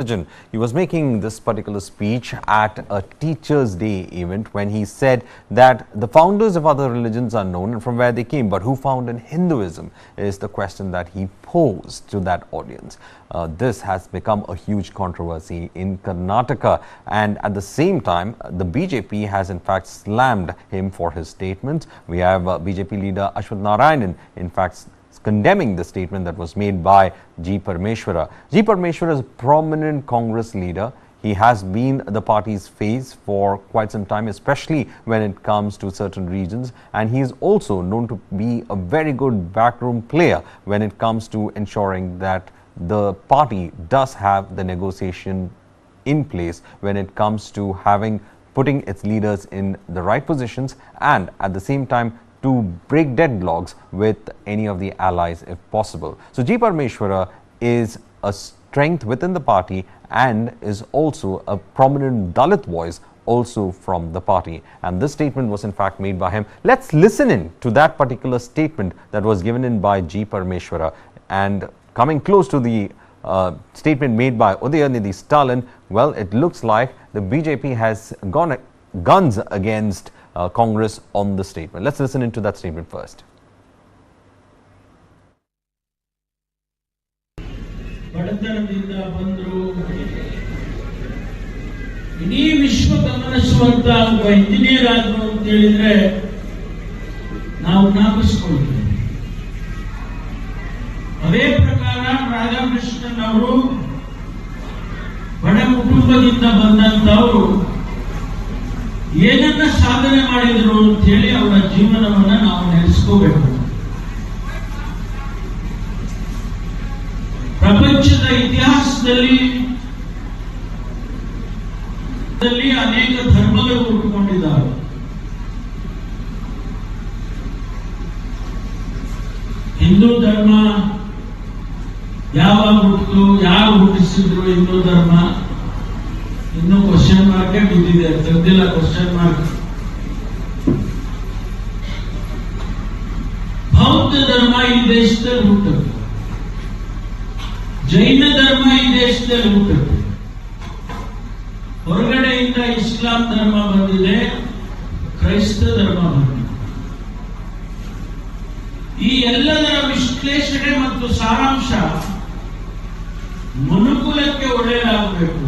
He was making this particular speech at a Teachers' Day event when he said that the founders of other religions are known and from where they came, but who founded Hinduism is the question that he posed to that audience. This has become a huge controversy in Karnataka, and at the same time, the BJP has in fact slammed him for his statements. We have BJP leader Ashwath Narayanan in fact condemning the statement that was made by Parameshwara. Parameshwara is a prominent Congress leader. He has been the party's face for quite some time, especially when it comes to certain regions, and he is also known to be a very good backroom player when it comes to ensuring that the party does have the negotiation in place when it comes to putting its leaders in the right positions and at the same time to break deadlocks with any of the allies if possible. So Parameshwara is a strength within the party and is also a prominent Dalit voice also from the party, and this statement was in fact made by him. Let's listen in to that particular statement that was given in by Parameshwara, and coming close to the statement made by Udayanithi Stalin, well, it looks like the BJP has gone guns against Congress on the statement. Let's listen into that statement first. ಬಡತನದಿಂದ ಬಂದರು ಇಡೀ ವಿಶ್ವ ಗಮನಿಸುವಂತ ಒಬ್ಬ engineer ಆದ್ರು ಅಂತ ಹೇಳಿದ್ರೆ ನಾವು ಜ್ಞಾಪಿಸ್ಕೊಳ್ತೀವಿ. ಅದೇ ಪ್ರಕಾರ ರಾಧಾಕೃಷ್ಣನ್ ಅವರು ಬಡ ಕುಟುಂಬದಿಂದ ಬಂದಂತವರು ಏನನ್ನ ಸಾಧನೆ ಮಾಡಿದ್ರು ಅಂತ ಹೇಳಿ ಅವರ ಜೀವನವನ್ನ ನಾವು ನೆನೆಸ್ಕೋಬೇಕು. ಪ್ರಪಂಚದ ಇತಿಹಾಸದಲ್ಲಿ ಅನೇಕ ಧರ್ಮಗಳು ಹುಟ್ಟುಕೊಂಡಿದ್ದಾವೆ. ಹಿಂದೂ ಧರ್ಮ ಯಾವಾಗ ಹುಟ್ಟಿತು, ಯಾರು ಹುಟ್ಟಿಸಿದ್ರು ಹಿಂದೂ ಧರ್ಮ ಇನ್ನೂ ಕ್ವಶನ್ ಮಾರ್ಕ್ ಬಿದ್ದಿದೆ, ತೆಗೆದಿಲ್ಲ ಕ್ವಶನ್ ಮಾರ್ಕ್. ಬೌದ್ಧ ಧರ್ಮ ಈ ದೇಶದಲ್ಲಿ ಹುಟ್ಟಿತು, ಜೈನ ಧರ್ಮ ಈ ದೇಶದಲ್ಲಿ ಹುಟ್ಟಿತು, ಹೊರಗಡೆಯಿಂದ ಇಸ್ಲಾಂ ಧರ್ಮ ಬಂದಿದೆ, ಕ್ರೈಸ್ತ ಧರ್ಮ ಬಂದಿದೆ. ಈ ಎಲ್ಲದರ ವಿಶ್ಲೇಷಣೆ ಮತ್ತು ಸಾರಾಂಶ ಮನುಕುಲಕ್ಕೆ ಒಳ್ಳೆಯದಾಗಬೇಕು.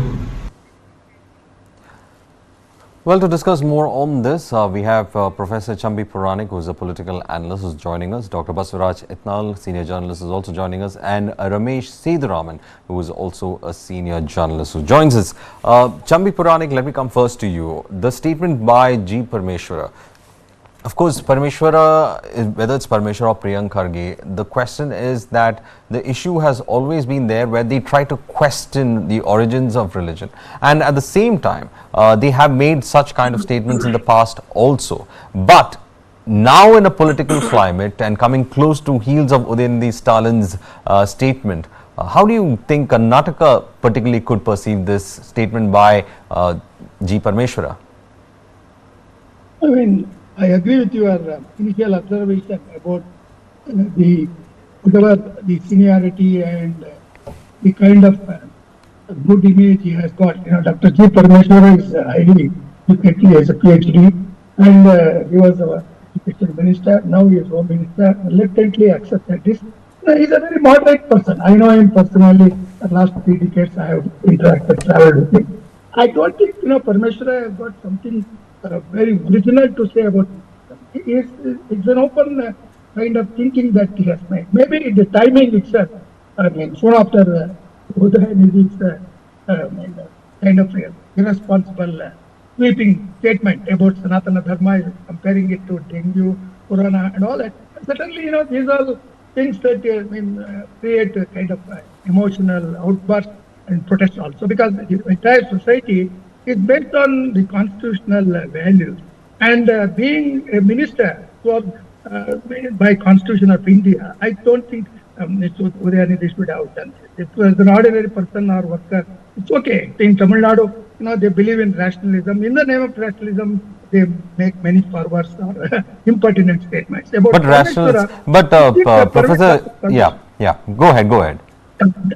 Well, to discuss more on this, we have Professor Chambi Puranik, who is a political analyst, who is joining us. Dr. Baswaraj Itnal, senior journalist, is also joining us, and Ramesh Seduraman, who is also a senior journalist, who joins us. Chambi Puranik, let me come first to you. The statement by Parameshwara. Of course, Parameshwara, whether it's Parameshwara or Priyank Kharge, the question is that the issue has always been there where they try to question the origins of religion, and at the same time they have made such kind of statements in the past also. But now in a political climate and coming close to heels of Udayanithi Stalin's statement, how do you think Karnataka particularly could perceive this statement by Parameshwara? I mean, I agree with your initial observation about whatever the seniority and the kind of good image he has got. You know, Dr. Parameshwara is highly educated, he has a PhD, and he was our education minister. Now he is home minister. Reluctantly accepted this. He is a very moderate person. I know him personally. The last 3 decades I have interacted, traveled with him. I don't think Parameshwara has got something very original to say about it. It's an open kind of thinking that he has made. Maybe the timing itself, I mean, soon after Udayanithi kind of irresponsible sweeping statement about Sanatana Dharma, comparing it to dengue, corona and all that. Certainly, these are things that create a kind of emotional outburst and protest also, because the entire society is based on the constitutional values, and being a minister by Constitution of India, I don't think Udayanithi should have done this. If it was an ordinary person or worker, it's okay. In Tamil Nadu, they believe in rationalism. In the name of rationalism, they make many forwards or impertinent statements about. Professor, yeah, go ahead.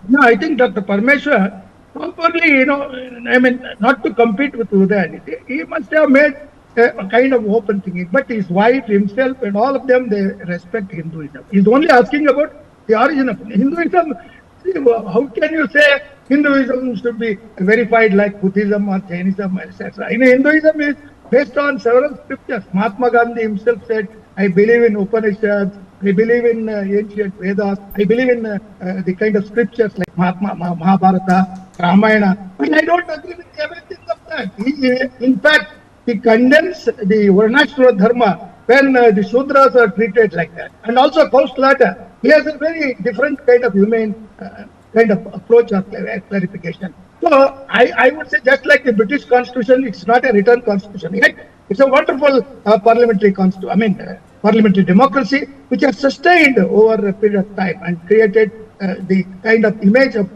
No, I think Dr. Parameshwara properly, I mean, not to compete with Udayanidhi, he must have made a kind of open thinking. But his wife, himself, and all of them, they respect Hinduism. He's only asking about the origin of Hinduism. See, how can you say Hinduism should be verified like Buddhism or Jainism, etc.? Hinduism is based on several scriptures. Mahatma Gandhi himself said, I believe in Upanishads, I believe in ancient Vedas, I believe in the kind of scriptures like Mahabharata, Ramayana, but I don't agree with everything of that. In fact, he condemns the Varnashra Dharma when the Shudras are treated like that. And also Kauslata, he has a very different kind of humane kind of approach or clarification. So I would say just like the British Constitution, it's not a written constitution. Yet it's a wonderful parliamentary constitution. I mean, parliamentary democracy, which has sustained over a period of time and created the kind of image of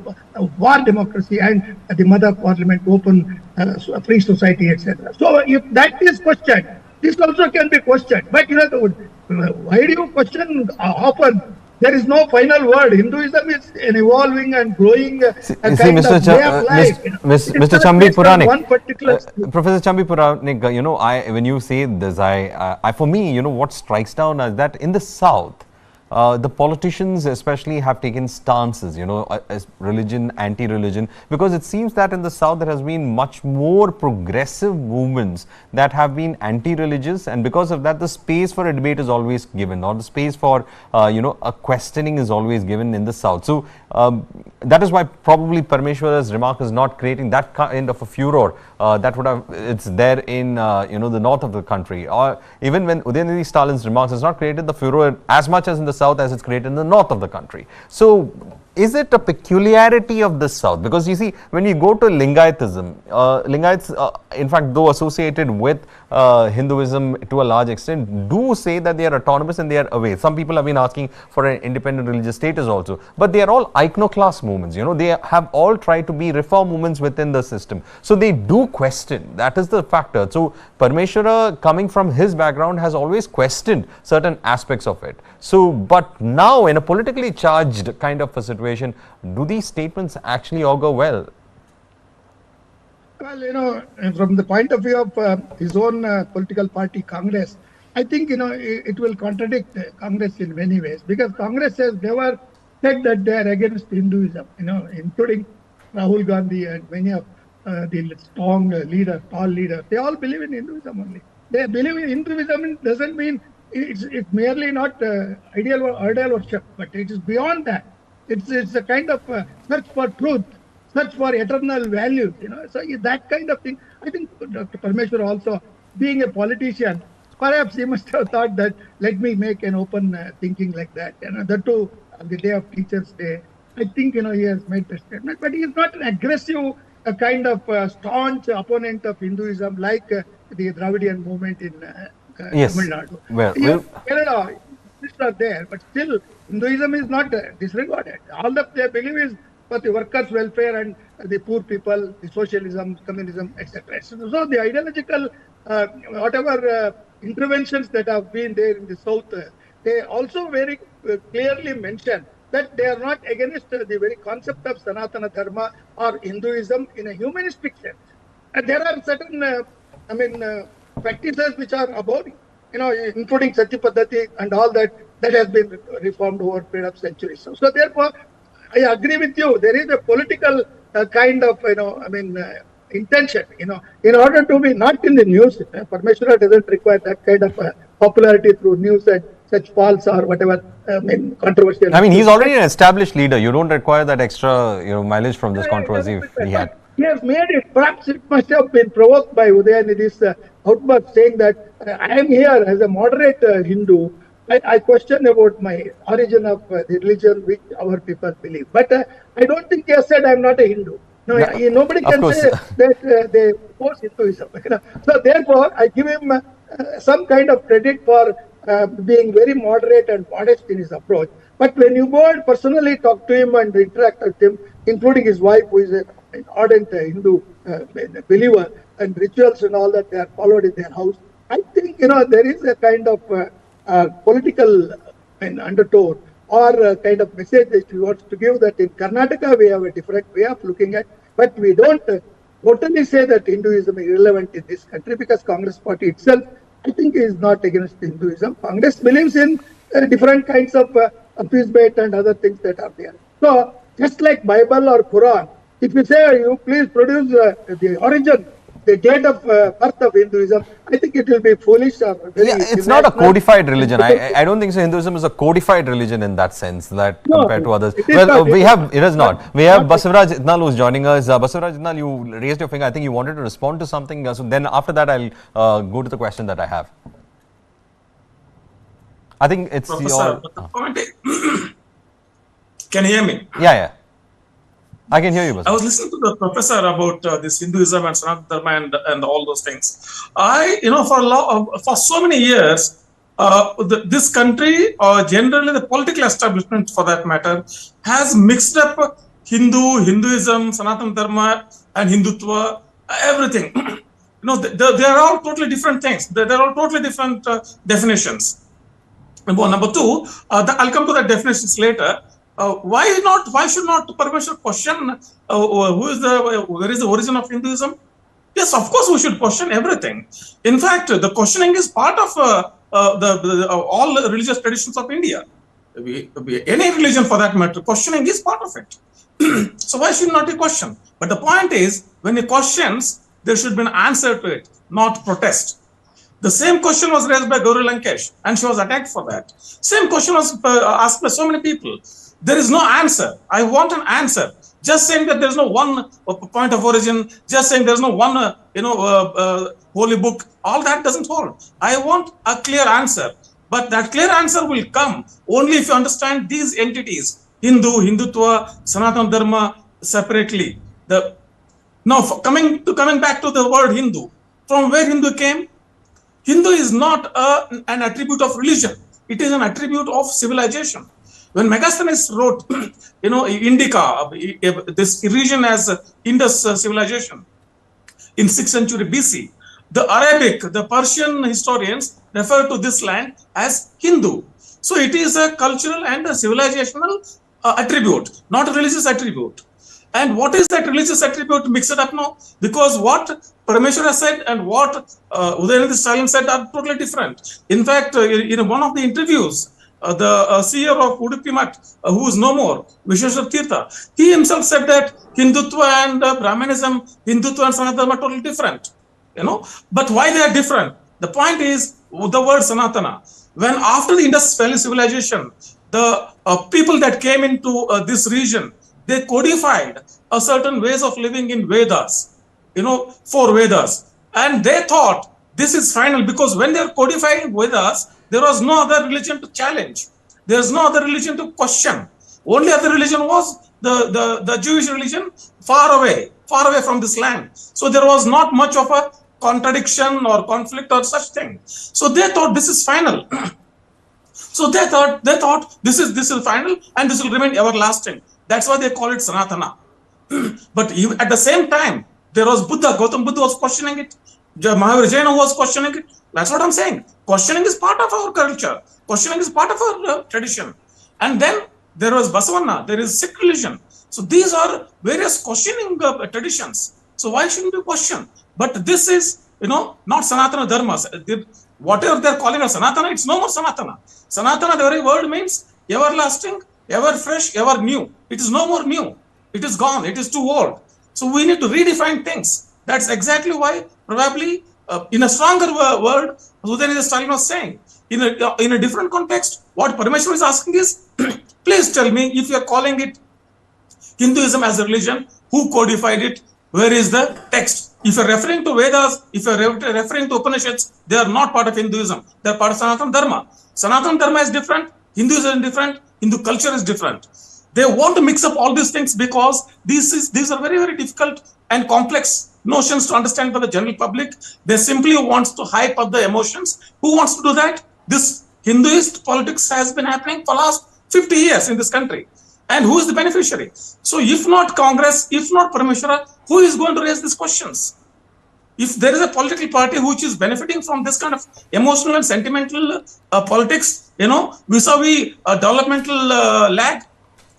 war democracy and the mother parliament, open, free society, etc. So if that is questioned, this also can be questioned. But why do you question often? There is no final word. Hinduism is an evolving and growing kind Mr. of way of life. Mr. Chambi Puranik, one particular Professor Chambi Puranik, when you say this, for me, what strikes down is that in the South, the politicians especially have taken stances, as religion, anti-religion, because it seems that in the South there has been much more progressive movements that have been anti-religious, and because of that the space for a debate is always given, or the space for, a questioning is always given in the South. So that is why probably Parameshwara's remark is not creating that kind of a furor that would have, it's there in, the north of the country. Or even when Udayanidhi Stalin's remarks has not created the furor as much as in the South as it's created in the north of the country. So is it a peculiarity of the South? Because you see, when we go to Lingayitism, Lingayites, in fact, though associated with Hinduism to a large extent, do say that they are autonomous and they are away. Some people have been asking for an independent religious status also, but they are all iconoclast movements. They have all tried to be reform movements within the system. So they do question. That is the factor. So Parameshwara, coming from his background, has always questioned certain aspects of it. So, but now in a politically charged kind of a situation, do these statements actually augur well? Well, from the point of view of his own political party, Congress, I think, it will contradict Congress in many ways, because Congress has never said that they are against Hinduism, including Rahul Gandhi and many of the strong leaders, tall leaders. They all believe in Hinduism only. They believe in Hinduism doesn't mean it's merely not ideal worship, but it is beyond that. It's a kind of search for truth, search for eternal values, So that kind of thing. I think Dr. Parameshwara also, being a politician, perhaps he must have thought that let me make an open thinking like that. That too on the day of Teachers' Day. I think he has made the statement, but he is not an aggressive, a kind of staunch opponent of Hinduism like the Dravidian movement in Yes. Tamil Nadu. Well, Kerala, it's not there, but still Hinduism is not disregarded. All that they believe is for the workers' welfare and the poor people, the socialism, communism, etc. So the ideological, whatever interventions that have been there in the South, they also very clearly mention that they are not against the very concept of Sanatana Dharma or Hinduism in a humanistic sense. And there are certain, practices which are above, including Sati Paddhati and all that has been reformed over a period of centuries. So therefore, I agree with you. There is a political kind of, intention, in order to be not in the news. Parameshwara doesn't require that kind of popularity through news and such false or whatever, controversial. I mean, he's already an established leader. You don't require that extra, mileage from this controversy if he had. He has made it. Perhaps it must have been provoked by Udayanidhi's outburst, saying that I am here as a moderate Hindu. I question about my origin of the religion which our people believe. But I don't think he has said I am not a Hindu. No, nobody can say that they oppose Hinduism. So therefore, I give him some kind of credit for being very moderate and modest in his approach. But when you go and personally talk to him and interact with him, including his wife, who is an ardent Hindu believer, and rituals and all that they are followed in their house, I think there is a kind of political undertone or a kind of message that he wants to give, that in Karnataka we have a different way of looking at, But we don't totally say that Hinduism is irrelevant in this country, because Congress party itself, I think, is not against Hinduism. Congress believes in different kinds of appeasement and other things that are there. So just like Bible or Quran, if you say, you please produce the origin, the date of birth of Hinduism, I think it will be foolish or very it's not a codified religion. I don't think so. Hinduism is a codified religion in that sense, that compared to others. Well, it is not. We have Basavaraj Itnal who's joining us. Basavaraj Itnal, you raised your finger. I think you wanted to respond to something. So then after that, I'll go to the question that I have. I think it's Professor, the point is, can you hear me? Yeah. I can hear you, Basavaraj. I was listening to the professor about this Hinduism and Sanatana Dharma and all those things. For so many years, this country, or generally the political establishment for that matter, has mixed up Hinduism, Sanatana Dharma, and Hindutva, everything. They are all totally different things. They are all totally different definitions. Number two, I'll come to the definitions later. Why should not Parameshwara question where is the origin of Hinduism? Yes, of course we should question everything. In fact, the questioning is part of all religious traditions of India. Any religion for that matter, questioning is part of it. So why should not be questioned? But the point is, when he questions, there should be an answer to it, not protest. The same question was raised by Gauri Lankesh, and she was attacked for that. Same question was asked by so many people. There is no answer. I want an answer. Just saying that there is no one point of origin, just saying there is no one, holy book, all that doesn't hold. I want a clear answer. But that clear answer will come only if you understand these entities, Hindu, Hindutva, Sanatana Dharma, separately. Coming back to the word Hindu, from where Hindu came? Hindu is not an attribute of religion. It is an attribute of civilization. When Megasthenes wrote, Indica, this region as Indus civilization in 6th century BC, the Arabic, the Persian historians refer to this land as Hindu. So it is a cultural and a civilizational attribute, not a religious attribute. And what is that religious attribute mixed up now? Because what Parameshwara said and what Udayanidhi Stalin said are totally different. In fact, in one of the interviews, the seer of Udupi Mutt, who is no more, Vishweshwar Tirtha, he himself said that Hindutva and Brahmanism, Hindutva and Sanatana Dharma are totally different. But why they are different? The point is the word Sanatana. When after the Indus Valley civilization, the people that came into this region, they codified a certain ways of living in Vedas, 4 Vedas. And they thought this is final, because when they are codifying Vedas, there was no other religion to challenge. There is no other religion to question. Only other religion was the Jewish religion, far away from this land. So there was not much of a contradiction or conflict or such thing. So they thought this is final. So they thought this is final and this will remain everlasting. That's why they call it Sanatana. But at the same time, there was Buddha. Gautam Buddha was questioning it. Mahavir Jaina was questioning it. That's what I'm saying. Questioning is part of our culture. Questioning is part of our tradition. And then there was Basavanna. There is Sikh religion. So these are various questioning traditions. So why shouldn't we question? But this is, not Sanatana Dharma. Whatever they're calling us Sanatana, it's no more Sanatana. Sanatana, the very word means everlasting, ever fresh, ever new. It is no more new. It is gone. It is too old. So we need to redefine things. That's exactly why probably in a stronger word, Udayanidhi Stalin was saying, in a different context, what Parameshwara is asking is, please tell me, if you are calling it Hinduism as a religion, who codified it? Where is the text? If you are referring to Vedas, if you are referring to Upanishads, they are not part of Hinduism. They are part of Sanatana Dharma. Sanatana Dharma is different. Hinduism is different. Hindu culture is different. They want to mix up all these things because these are very, very difficult and complex notions to understand by the general public. They simply want to hype up the emotions. Who wants to do that? This Hinduist politics has been happening for the last 50 years in this country. And who is the beneficiary? So if not Congress, if not Parameshwara, who is going to raise these questions? If there is a political party which is benefiting from this kind of emotional and sentimental politics, vis-a-vis developmental lag,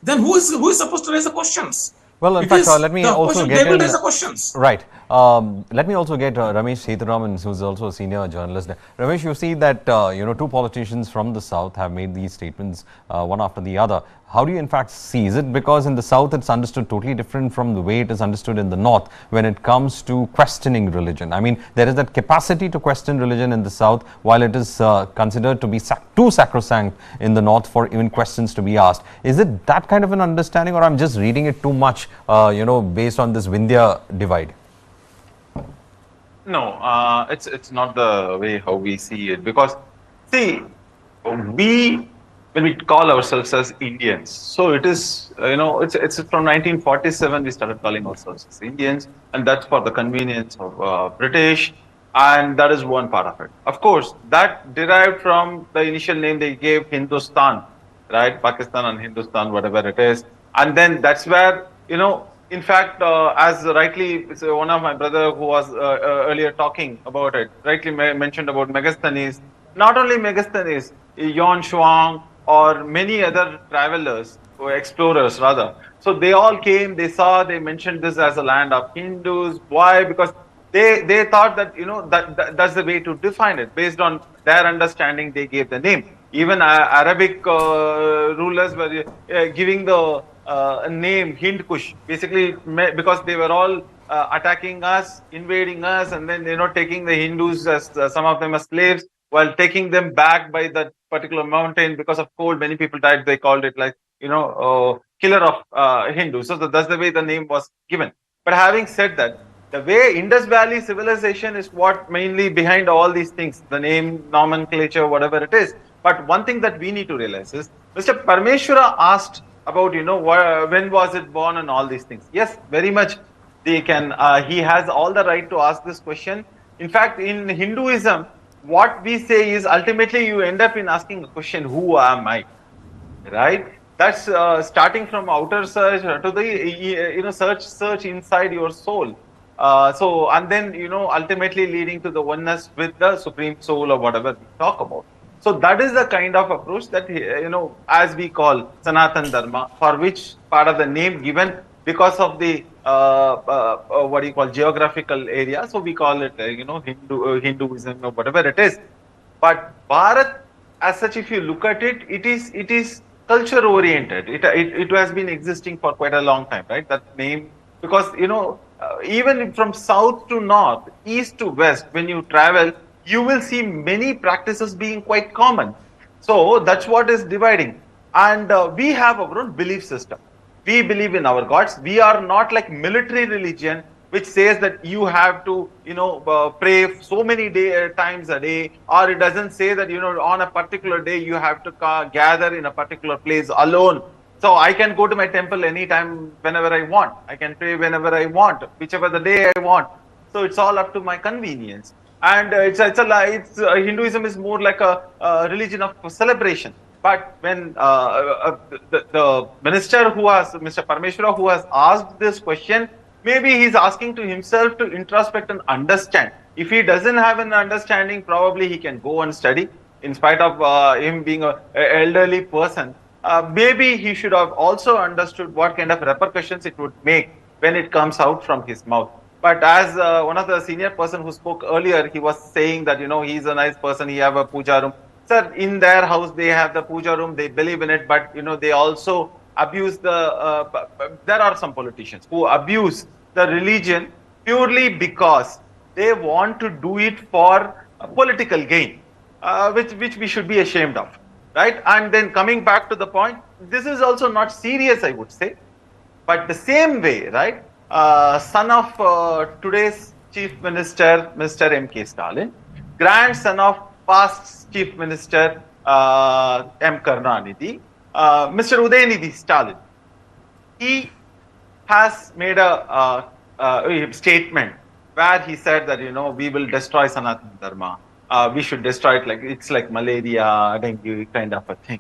then who is supposed to raise the questions? Well, in fact, let me also get they will in. raise the questions. Right. Let me also get Ramesh Sethuraman, who's also a senior journalist. Ramesh, you see that two politicians from the south have made these statements one after the other. How do you in fact see? Is it because in the south it's understood totally different from the way it is understood in the north when it comes to questioning religion? I mean, there is that capacity to question religion in the south, while it is considered to be too sacrosanct in the north for even questions to be asked. Is it that kind of an understanding, or I'm just reading it too much, based on this Vindhya divide? No, it's not the way how we see it, because see, we when we call ourselves as Indians, so it is it's from 1947 we started calling ourselves as Indians, and that's for the convenience of British, and that is one part of it. Of course, that derived from the initial name they gave Hindustan, right? Pakistan and Hindustan, whatever it is, and then that's where in fact, as rightly one of my brother who was earlier talking about it, rightly mentioned about Megasthenes. Not only Megasthenes, Yuan Shuang or many other travelers or explorers rather. So they all came, they saw, they mentioned this as a land of Hindus. Why? Because they thought that that's the way to define it. Based on their understanding, they gave the name. Even Arabic rulers were giving the name Hind Kush, basically because they were all attacking us, invading us, and then taking the Hindus as some of them as slaves, while taking them back by that particular mountain because of cold. Many people died. They called it like killer of Hindus. So that's the way the name was given. But having said that, the way Indus Valley civilization is what mainly behind all these things, the name, nomenclature, whatever it is. But one thing that we need to realize is Mr. Parameshwara asked about when was it born and all these things. Yes, very much they can. He has all the right to ask this question. In fact, in Hinduism, what we say is ultimately you end up in asking a question: Who am I? Right? That's starting from outer search to the search inside your soul. And then ultimately leading to the oneness with the supreme soul or whatever we talk about. So that is the kind of approach that as we call Sanatan Dharma, for which part of the name given because of the what do you call geographical area. So we call it Hinduism or whatever it is. But Bharat, as such, if you look at it, it is culture oriented. It has been existing for quite a long time, right? That name, because even from south to north, east to west, when you travel, you will see many practices being quite common. So that's what is dividing. And we have our own belief system. We believe in our gods. We are not like military religion, which says that you have to, pray so many times a day, or it doesn't say that, on a particular day you have to gather in a particular place alone. So I can go to my temple anytime, whenever I want. I can pray whenever I want, whichever the day I want. So it's all up to my convenience. And Hinduism is more like a religion of celebration. But when the minister Mr. Parameshwara, who has asked this question, maybe he's asking to himself to introspect and understand. If he doesn't have an understanding, probably he can go and study. In spite of him being an elderly person, maybe he should have also understood what kind of repercussions it would make when it comes out from his mouth. But as one of the senior person who spoke earlier, he was saying that, he's a nice person, he have a puja room. Sir, in their house, they have the puja room, they believe in it, but, they also abuse there are some politicians who abuse the religion purely because they want to do it for political gain, which we should be ashamed of, right? And then coming back to the point, this is also not serious, I would say, but the same way, right? Son of today's Chief Minister, Mr. M.K. Stalin, grandson of past Chief Minister M. Karnanidhi, Mr. Udayanidhi Stalin. He has made a statement where he said that, we will destroy Sanatana Dharma. We should destroy it like it's like malaria, dengue kind of a thing.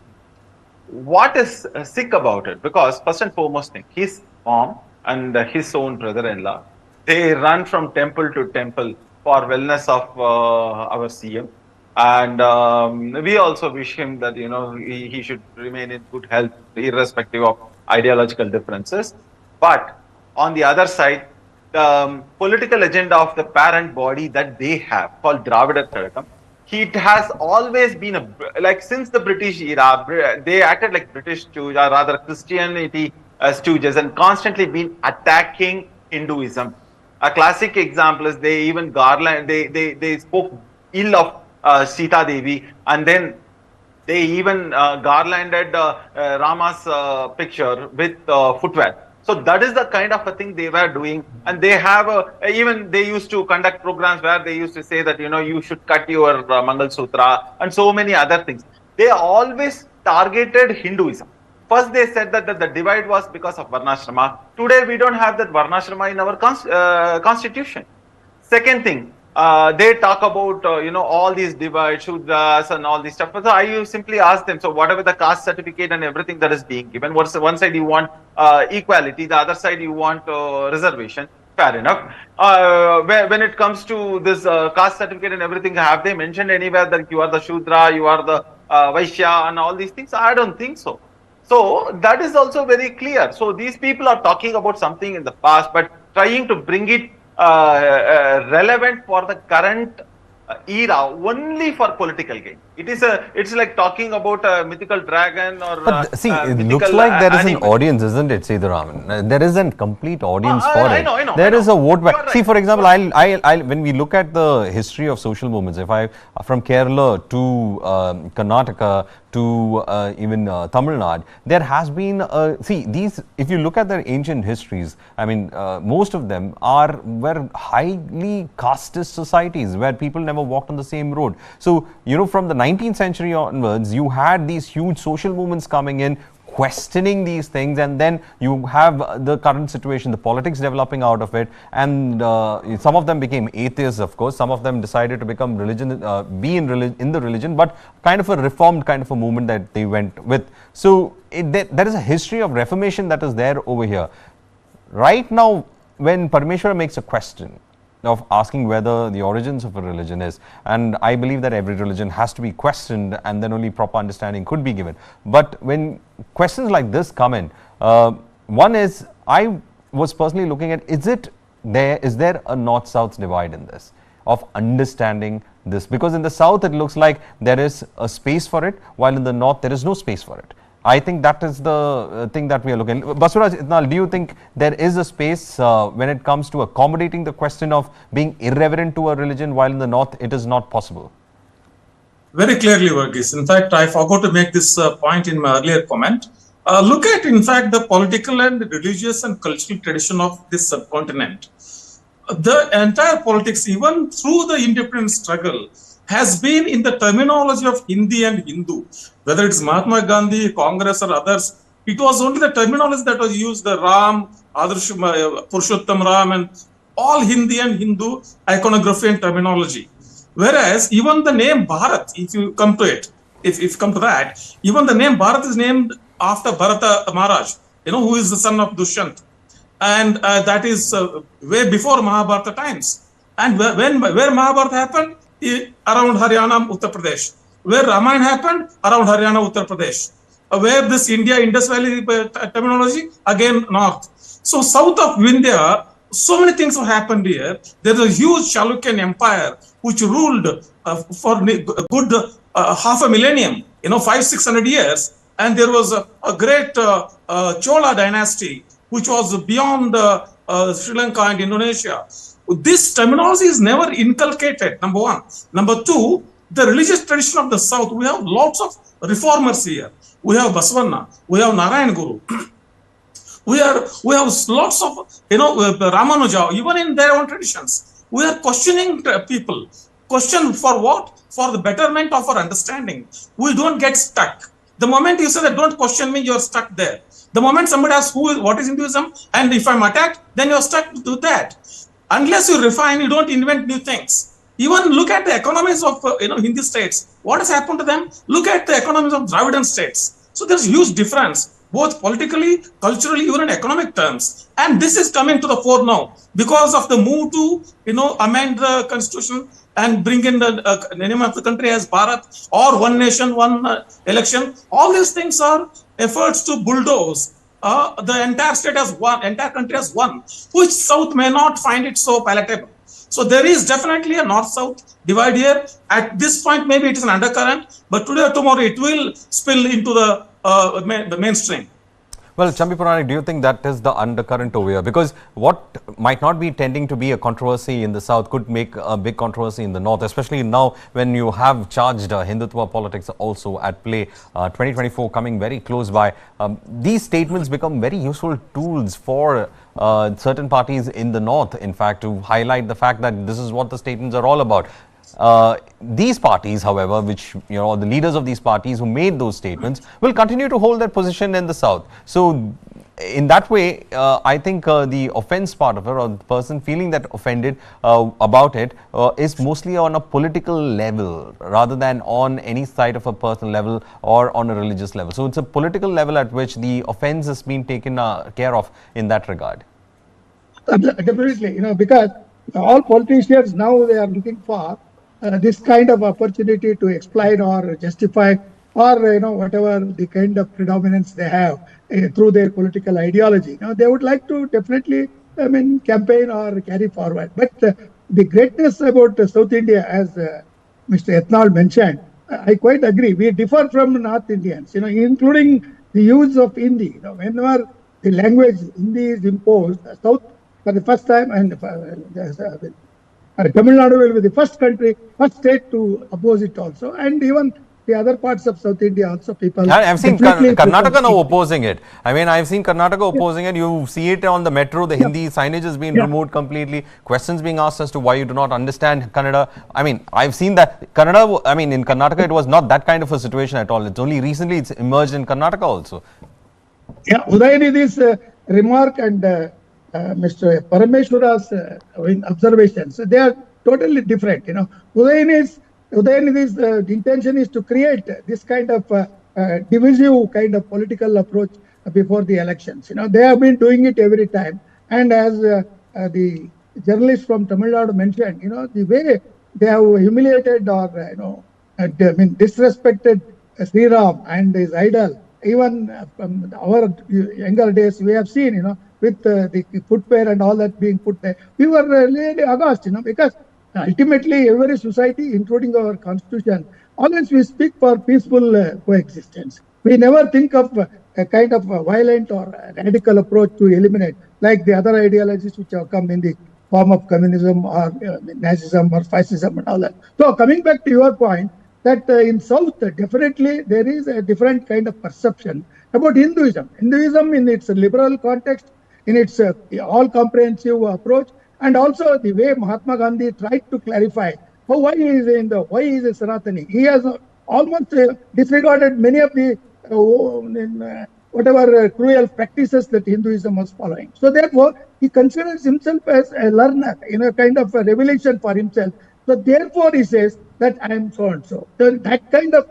What is sick about it? Because first and foremost thing, his mom and his own brother-in-law, they run from temple to temple for wellness of our CM. And we also wish him that, he should remain in good health, irrespective of ideological differences. But on the other side, the political agenda of the parent body that they have called Dravida Kazhagam, it has always been like since the British era, they acted like British stooges, or rather Christianity stooges, and constantly been attacking Hinduism. A classic example is they even they spoke ill of Sita Devi, and then they even garlanded Rama's picture with footwear. So that is the kind of a thing they were doing, and they have even they used to conduct programs where they used to say that you should cut your Mangal Sutra and so many other things. They always targeted Hinduism. First, they said that the divide was because of Varnashrama. Today, we don't have that Varnashrama in our constitution. Second thing, they talk about all these divides, Shudras and all this stuff. So I simply ask them, so whatever the caste certificate and everything that is being given, one side you want equality, the other side you want reservation. Fair enough. When it comes to this caste certificate and everything, have they mentioned anywhere that you are the Shudra, you are the Vaishya and all these things? I don't think so. So that is also very clear. So these people are talking about something in the past, but trying to bring it relevant for the current era only for political gain. It's like talking about a mythical dragon or but see, it looks like there is an audience, isn't it, Sethuraman? There is a complete audience for it. I know. There is a vote bank. Right. See, for example, when we look at the history of social movements, from Kerala to Karnataka to even Tamil Nadu, there has been if you look at their ancient histories, I mean, most of them were highly casteist societies where people never walked on the same road. So, from the 19th century onwards, you had these huge social movements coming in, questioning these things, and then you have the current situation, the politics developing out of it, and some of them became atheists, of course. Some of them decided to become in the religion, but kind of a reformed kind of a movement that they went with. So there is a history of reformation that is there over here. Right now, when Parameshwara makes a question of asking whether the origins of a religion is, and I believe that every religion has to be questioned and then only proper understanding could be given. But when questions like this come in, one is, I was personally looking at, is there a north-south divide in this, of understanding this? Because in the south it looks like there is a space for it, while in the north there is no space for it. I think that is the thing that we are looking at. Basuraj, do you think there is a space when it comes to accommodating the question of being irreverent to a religion, while in the north it is not possible? Very clearly, Varghese. In fact, I forgot to make this point in my earlier comment. Look at, in fact, the political and religious and cultural tradition of this subcontinent. The entire politics, even through the independence struggle, has been in the terminology of Hindi and Hindu. Whether it's Mahatma Gandhi, Congress or others, it was only the terminology that was used, the Ram, Adarsh, Purushottam Ram, and all Hindi and Hindu iconography and terminology. Whereas even the name Bharat, if you come to it, if you come to that, even the name Bharat is named after Bharata Maharaj, who is the son of Dushyant. And that is way before Mahabharata times. And where Mahabharata happened? Around Haryana, Uttar Pradesh. Where Ramayana happened? Around Haryana, Uttar Pradesh. Where this Indus Valley terminology? Again, north. So south of Vindhya, so many things have happened here. There is a huge Chalukyan empire which ruled for a good half a millennium, 500-600 years. And there was a great Chola dynasty which was beyond Sri Lanka and Indonesia. This terminology is never inculcated, number one. Number two, the religious tradition of the South, we have lots of reformers here. We have Basavanna, we have Narayan Guru. We have lots of, Ramanuja, even in their own traditions. We are questioning people. Question for what? For the betterment of our understanding. We don't get stuck. The moment you say that don't question me, you're stuck there. The moment somebody asks what is Hinduism, and if I'm attacked, then you're stuck to that. Unless you refine, you don't invent new things. Even look at the economies of Hindu states. What has happened to them? Look at the economies of Dravidian states. So there's huge difference, both politically, culturally, even in economic terms. And this is coming to the fore now because of the move to amend the constitution and bring in the name of the country as Bharat or one nation, one election. All these things are efforts to bulldoze the entire state has won, entire country has won, which South may not find it so palatable. So there is definitely a North-South divide here. At this point, maybe it is an undercurrent, but today or tomorrow it will spill into the mainstream. Well, Chambi Puranik, do you think that is the undercurrent over here? Because what might not be tending to be a controversy in the South could make a big controversy in the North, especially now when you have charged Hindutva politics also at play, 2024 coming very close by. These statements become very useful tools for certain parties in the North, in fact, to highlight the fact that this is what the statements are all about. These parties, however, which, the leaders of these parties who made those statements will continue to hold their position in the South. So, in that way, I think the offense part of it, or the person feeling that offended about it, is mostly on a political level rather than on any side of a personal level or on a religious level. So, it's a political level at which the offense has been taken care of in that regard. Definitely, because all politicians now they are looking for this kind of opportunity to explain or justify or whatever the kind of predominance they have through their political ideology. They would like to definitely campaign or carry forward. But the greatness about South India, as Mr. Ethnal mentioned, I quite agree. We differ from North Indians, including the use of Hindi. Whenever the language Hindi is imposed, South for the first time, and Tamil Nadu will be the first state to oppose it also, and even the other parts of South India also people. I've seen Karnataka now opposing it. I've seen Karnataka opposing it. You see it on the metro, the Hindi signage has been removed completely. Questions being asked as to why you do not understand Kannada. I've seen that Kannada, in Karnataka it was not that kind of a situation at all. It's only recently it's emerged in Karnataka also. Yeah, Udayanidi's remark and Mr. Parameshwara's observations, they are totally different. Udayanidi's intention is to create this kind of divisive kind of political approach before the elections. They have been doing it every time. And as the journalist from Tamil Nadu mentioned, the way they have humiliated or disrespected Sri Ram and his idol, even from our younger days, we have seen, with the footwear and all that being put there. We were really aghast, because ultimately every society, including our constitution, always we speak for peaceful coexistence. We never think of a kind of violent or radical approach to eliminate, like the other ideologies which have come in the form of communism or Nazism or fascism and all that. So coming back to your point, that in South, definitely there is a different kind of perception about Hinduism. Hinduism in its liberal context, in its all-comprehensive approach, and also the way Mahatma Gandhi tried to clarify why he is a Sanatani. He has almost disregarded many of the cruel practices that Hinduism was following. So therefore, he considers himself as a learner, kind of a revelation for himself. So therefore, he says that I am so and so. So that kind of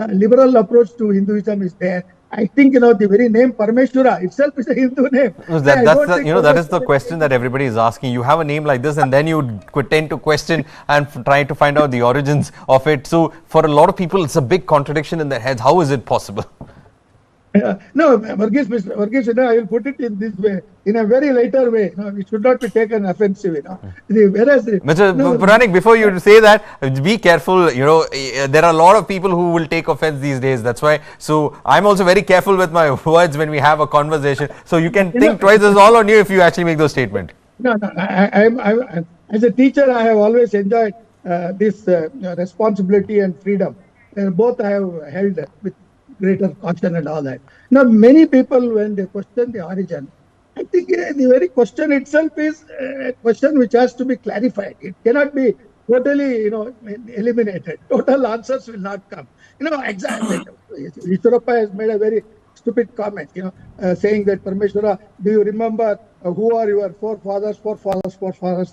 liberal approach to Hinduism is there. I think the very name Parameshwara itself is a Hindu name. That is the question that everybody is asking. You have a name like this, and then you tend to question and try to find out the origins of it. So for a lot of people, it's a big contradiction in their heads. How is it possible? No, Varghese, I will put it in this way, in a very lighter way. It should not be taken offensive. Mr. Puranik, before you say that, be careful. There are a lot of people who will take offense these days. That's why. So I'm also very careful with my words when we have a conversation. So you can think twice. It's all on you if you actually make those statements. No. I as a teacher, I have always enjoyed this responsibility and freedom. Both I have held with greater caution and all that. Now, many people, when they question the origin, I think the very question itself is a question which has to be clarified. It cannot be totally, eliminated. Total answers will not come. Exactly. Ishwarappa has made a very stupid comment, saying that Parameshwara, do you remember who are your forefathers,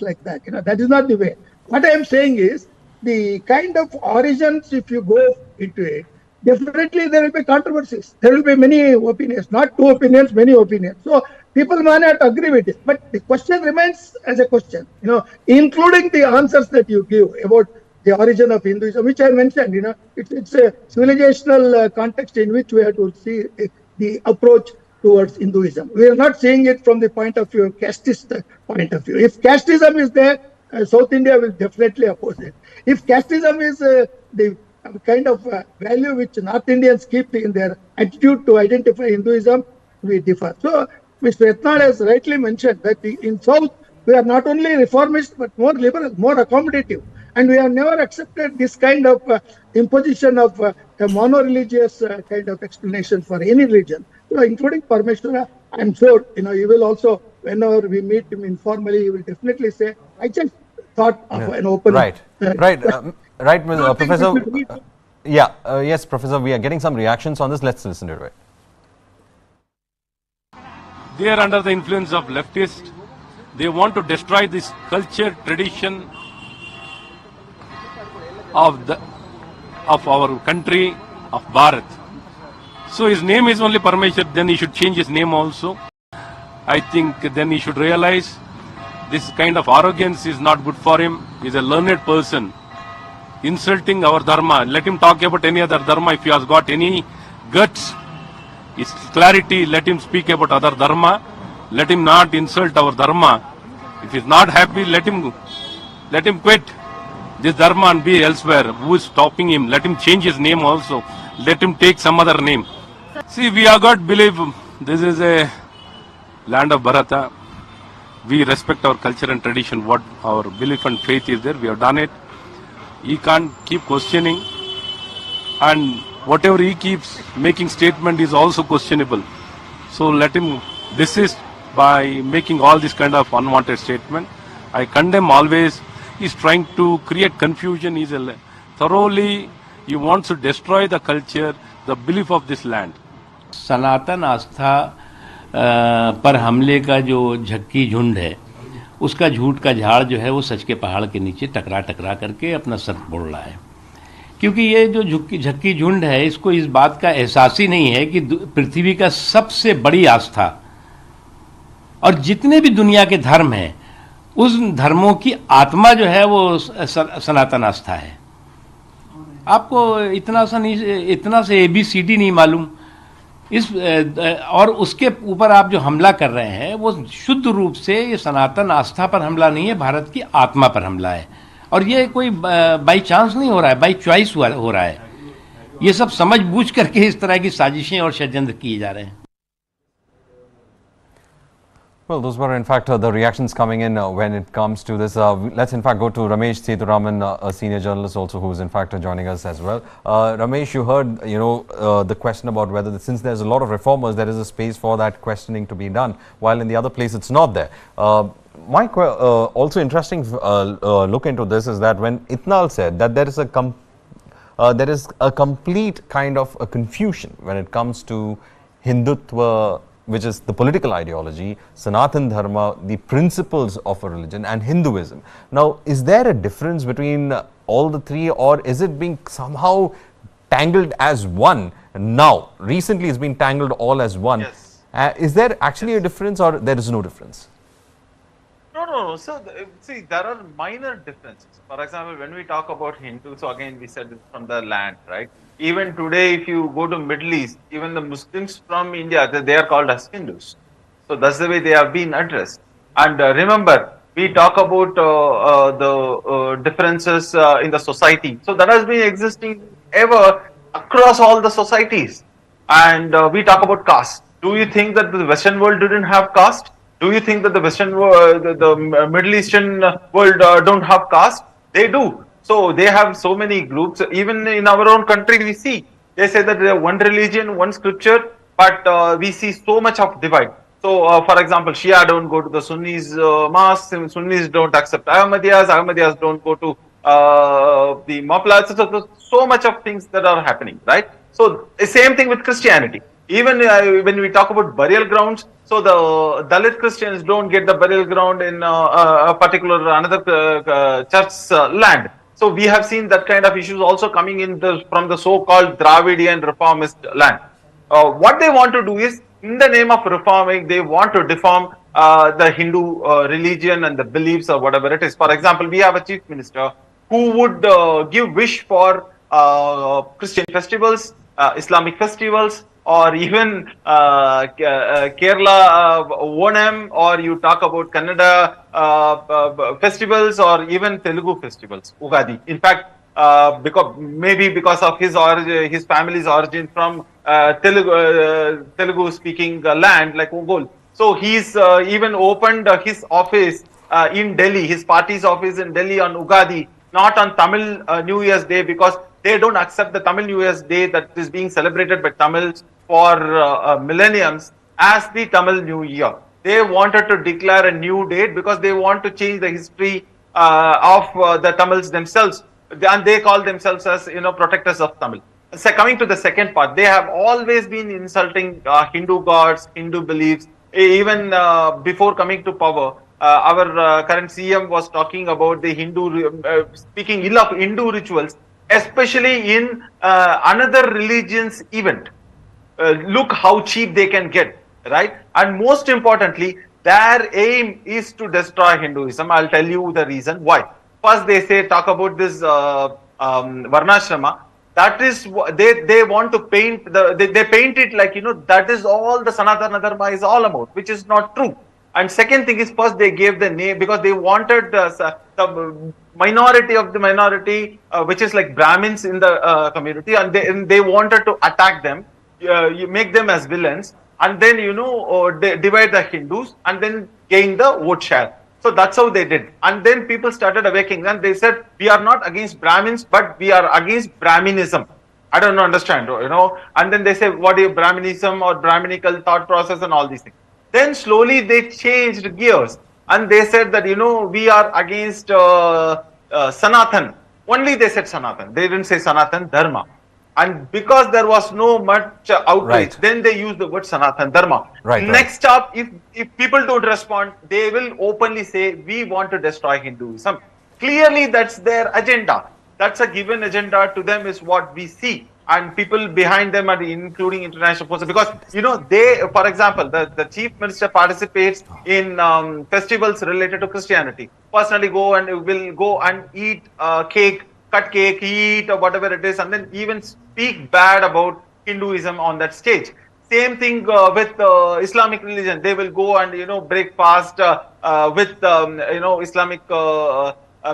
like that? That is not the way. What I am saying is the kind of origins, if you go into it, definitely there will be controversies. There will be many opinions, not two opinions, many opinions. So people may not agree with it, but the question remains as a question, including the answers that you give about the origin of Hinduism, which I mentioned, it's a civilizational context in which we have to see the approach towards Hinduism. We are not seeing it from the point of view, casteist point of view. If casteism is there, South India will definitely oppose it. If casteism is the kind of value which North Indians keep in their attitude to identify Hinduism, we differ. So, Mr. Etnal has rightly mentioned that in South, we are not only reformist, but more liberal, more accommodative. And we have never accepted this kind of imposition of a mono-religious kind of explanation for any religion. So, including Parameshwara, I'm sure, he will also, whenever we meet him informally, he will definitely say, I just thought of an open... Right, Professor. Yes, Professor, we are getting some reactions on this. Let's listen to it. They are under the influence of leftists. They want to destroy this culture, tradition of our country, of Bharat. So his name is only Parameshwar, then he should change his name also. I think then he should realize this kind of arrogance is not good for him. He's a learned person. Insulting our dharma. Let him talk about any other dharma if he has got any guts. His clarity, let him speak about other dharma. Let him not insult our dharma. If he's not happy, let him quit this dharma and be elsewhere. Who is stopping him? Let him change his name also. Let him take some other name. See, we have got belief this is a land of Bharata. We respect our culture and tradition. What our belief and faith is there, we have done it. He can't keep questioning, and whatever he keeps making statement is also questionable. So let him desist by making all this kind of unwanted statement. I condemn always. He's trying to create confusion. He wants to destroy the culture, the belief of this land. सनातन आस्था पर हमले का जो झक्की झुंड है, उसका झूठ का झाड़ जो है वो सच के पहाड़ के नीचे टकरा टकरा करके अपना सर बोल रहा है। क्योंकि ये जो झक्की झुंड है, इसको इस बात का एहसास ही नहीं है कि पृथ्वी का सबसे बड़ी आस्था और जितने भी दुनिया के धर्म हैं, उस धर्मों की आत्मा जो है वो सनातन आस्था है। आपको इतना से ABCD नहीं मालूम, और उसके ऊपर आप जो हमला कर रहे हैं वो शुद्ध रूप से ये सनातन आस्था पर हमला नहीं है, भारत की आत्मा पर हमला है। और ये कोई बाई चांस नहीं हो रहा है, बाई चॉइस हो रहा है। ये सब समझ बूझ करके इस तरह की साजिशें और षड्यंत्र किए जा रहे हैं। Well, those were in fact the reactions coming in when it comes to this. Let's in fact go to Ramesh Sethuraman, a senior journalist also, who is in fact joining us as well. Ramesh, you heard the question about whether since there's a lot of reformers, there is a space for that questioning to be done, while in the other place it's not there. My also interesting look into this is that when Itnal said that there is a complete kind of a confusion when it comes to Hindutva, which is the political ideology, Sanatan Dharma, the principles of a religion, and Hinduism. Now, is there a difference between all the three, or is it being somehow tangled as one? Now, recently it's been tangled all as one. Yes. Is there actually a difference, or there is no difference? No. So, see, there are minor differences. For example, when we talk about Hindus, so again, we said it's from the land, right? Even today, if you go to Middle East, even the Muslims from India, they are called as Hindus. So that's the way they have been addressed. And remember, we talk about the differences in the society. So that has been existing ever across all the societies. And we talk about caste. Do you think that the Western world didn't have caste? Do you think that the Western world, the Middle Eastern world don't have caste? They do. So they have so many groups. Even in our own country, we see they say that they have one religion, one scripture, but we see so much of divide. So, for example, Shia don't go to the Sunnis mosque, Sunnis don't accept Ahmadiyas don't go to the Maplats. So much of things that are happening, right? So, the same thing with Christianity. Even when we talk about burial grounds, so the Dalit Christians don't get the burial ground in a particular another church's land. So we have seen that kind of issues also coming in from the so-called Dravidian reformist land. What they want to do is, in the name of reforming, they want to deform the Hindu religion and the beliefs or whatever it is. For example, we have a chief minister who would give wish for Christian festivals, Islamic festivals, or even Kerala Onam, or you talk about Kannada festivals, or even Telugu festivals, Ugadi. In fact, because of his family's origin from Telugu speaking land like Ongol. So he's even opened his office in Delhi, his party's office in Delhi on Ugadi, not on Tamil New Year's Day, because they don't accept the Tamil New Year's Day that is being celebrated by Tamils for millenniums as the Tamil New Year. They wanted to declare a new date because they want to change the history of the Tamils themselves, and they call themselves as protectors of Tamil. So coming to the second part, they have always been insulting Hindu gods, Hindu beliefs, even before coming to power. Our current CM was talking about the speaking ill of Hindu rituals, especially in another religion's event. Look how cheap they can get, right? And most importantly, their aim is to destroy Hinduism. I'll tell you the reason why. First, they talk about this Varnashrama. That is, they want to paint they paint it like that is all the Sanatana Dharma is all about, which is not true. And second thing is, first they gave the name because they wanted the minority of the minority, which is like Brahmins in the community, and they wanted to attack them, you make them as villains, and then divide the Hindus and then gain the vote share. So that's how they did. And then people started awakening, and they said, we are not against Brahmins, but we are against Brahminism. I don't understand, and then they say, what is Brahminism or Brahminical thought process and all these things. Then slowly they changed gears, and they said that, we are against Sanatan. Only they said Sanatan. They didn't say Sanatan Dharma. And because there was no much outrage, then they used the word Sanatan Dharma. Next up, if people don't respond, they will openly say, we want to destroy Hinduism. Clearly, that's their agenda. That's a given agenda to them, is what we see. And people behind them are including international forces, because they, for example, the chief minister participates in festivals related to Christianity. Personally will go and eat cake, cut cake, eat or whatever it is, and then even speak bad about Hinduism on that stage. Same thing with Islamic religion. They will go and break fast with Islamic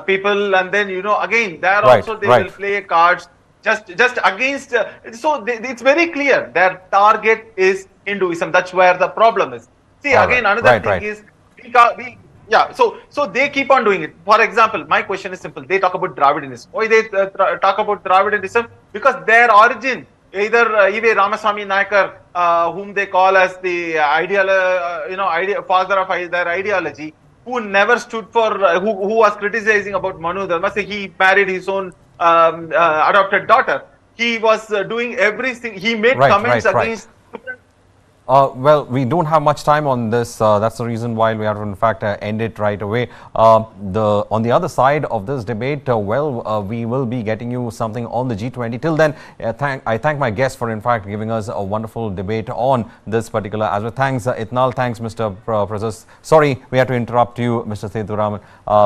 people, and then again there also they will play cards just against. So it's very clear their target is Hinduism. That's where the problem is. See, another thing is so they keep on doing it. For example, my question is simple. They talk about Dravidianism. Why they talk about Dravidianism? Because their origin, either E.V. Ramaswamy Naikar, whom they call as the father of their ideology, who never stood for, who was criticizing about Manu Dharma. So he married his own adopted daughter. He was doing everything. He made comments against. Well, we don't have much time on this. That's the reason why we have to, in fact, end it right away. On the other side of this debate, we will be getting you something on the G20. Till then, I thank my guests for, in fact, giving us a wonderful debate on this particular aspect. Thanks, Itnal. Thanks, Mr. Prasas. Sorry, we had to interrupt you, Mr. Sethuraman,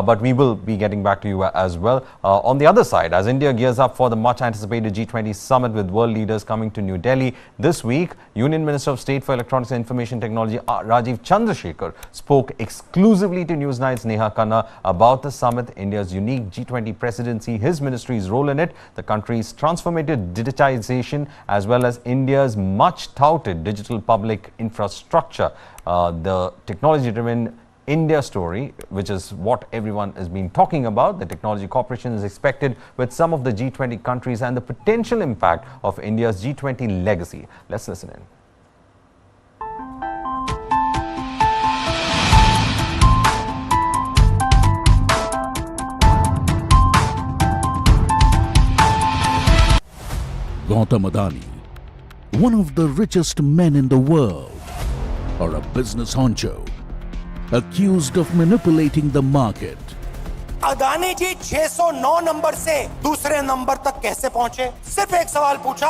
but we will be getting back to you as well. On the other side, as India gears up for the much-anticipated G20 summit with world leaders coming to New Delhi this week, Union Minister of State for Electronics and Information Technology Rajiv Chandrasekhar spoke exclusively to News9's Neha Khanna about the summit, India's unique G20 presidency, his ministry's role in it, the country's transformative digitization, as well as India's much touted digital public infrastructure. The technology-driven India story, which is what everyone has been talking about. The technology cooperation is expected with some of the G20 countries and the potential impact of India's G20 legacy. Let's listen in. Gautam Adani, one of the richest men in the world, or a business honcho, accused of manipulating the market. Adani ji 609 number से दूसरे number तक कैसे पहुंचे? सिर्फ एक सवाल पूछा।